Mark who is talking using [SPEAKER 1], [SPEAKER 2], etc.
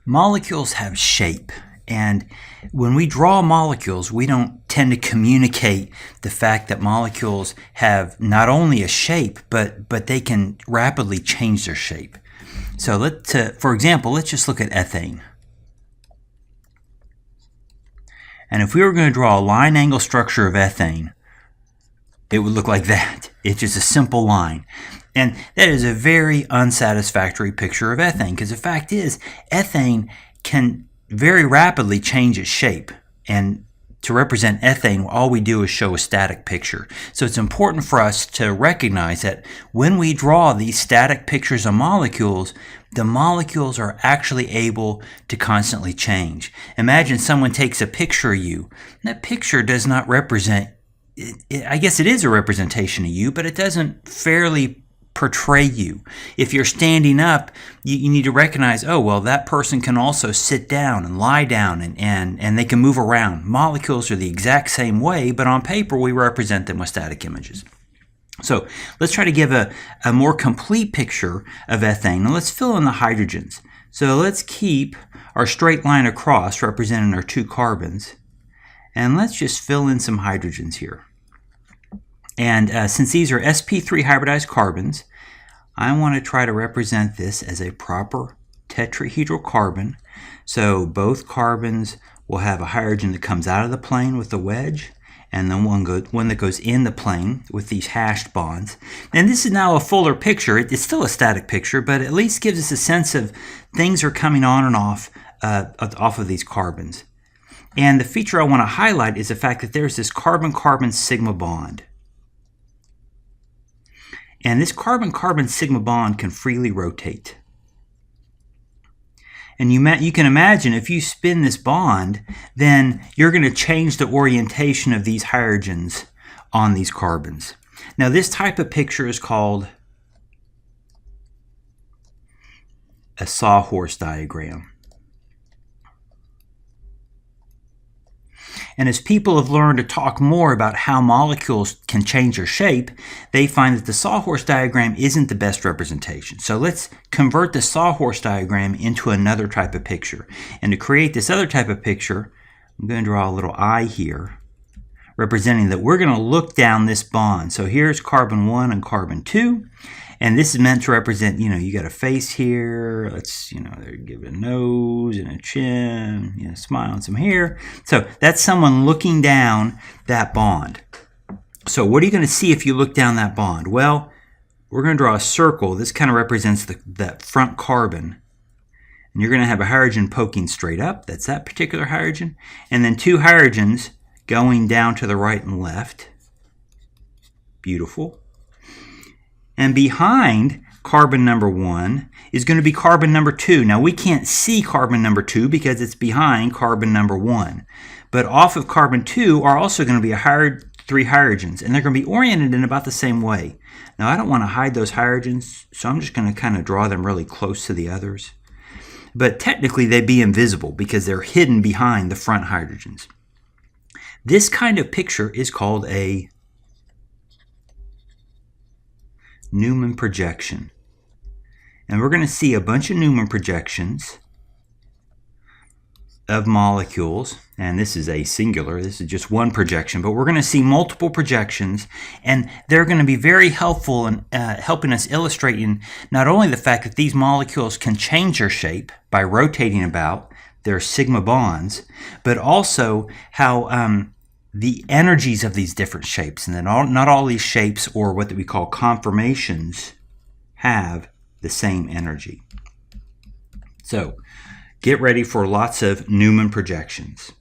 [SPEAKER 1] Molecules have shape, and when we draw molecules, we don't tend to communicate the fact that molecules have not only a shape, but they can rapidly change their shape. So for example, let's just look at ethane. And if we were going to draw a line angle structure of ethane, it would look like that. It's just a simple line. And that is a very unsatisfactory picture of ethane, because the fact is, ethane can very rapidly change its shape. And to represent ethane, all we do is show a static picture. So it's important for us to recognize that when we draw these static pictures of molecules, the molecules are actually able to constantly change. Imagine someone takes a picture of you. That picture does not represent, I guess it is a representation of you, but it doesn't fairly portray you. If you're standing up, you need to recognize, oh, well, that person can also sit down and lie down and they can move around. Molecules are the exact same way, but on paper we represent them with static images. So let's try to give a more complete picture of ethane. Now let's fill in the hydrogens. So let's keep our straight line across representing our two carbons, and let's just fill in some hydrogens here. And since these are sp3 hybridized carbons, I want to try to represent this as a proper tetrahedral carbon. So both carbons will have a hydrogen that comes out of the plane with the wedge, and then one that goes in the plane with these hashed bonds. And this is now a fuller picture. It's still a static picture, but at least gives us a sense of things are coming on and off of these carbons. And the feature I want to highlight is the fact that there's this carbon-carbon sigma bond. And this carbon-carbon sigma bond can freely rotate. And you can imagine if you spin this bond, then you're going to change the orientation of these hydrogens on these carbons. Now this type of picture is called a sawhorse diagram. And as people have learned to talk more about how molecules can change their shape, they find that the sawhorse diagram isn't the best representation. So let's convert the sawhorse diagram into another type of picture. And to create this other type of picture, I'm going to draw a little eye here, representing that we're going to look down this bond. So here's carbon 1 and carbon 2. And this is meant to represent, you got a face here. Let's, they're giving a nose and a chin, smile and some hair. So that's someone looking down that bond. So what are you going to see if you look down that bond? Well, we're going to draw a circle. This kind of represents that front carbon. And you're going to have a hydrogen poking straight up. That's that particular hydrogen. And then two hydrogens going down to the right and left. Beautiful. And behind carbon number 1 is going to be carbon number 2. Now we can't see carbon number 2 because it's behind carbon number 1. But off of carbon 2 are also going to be three hydrogens, and they're going to be oriented in about the same way. Now I don't want to hide those hydrogens, so I'm just going to kind of draw them really close to the others. But technically they'd be invisible because they're hidden behind the front hydrogens. This kind of picture is called a Newman projection. And we're going to see a bunch of Newman projections of molecules. And this is a singular. This is just one projection. But we're going to see multiple projections. And they're going to be very helpful in helping us illustrating not only the fact that these molecules can change their shape by rotating about their sigma bonds, but also how the energies of these different shapes, and then not all these shapes, or what we call conformations, have the same energy. So get ready for lots of Newman projections.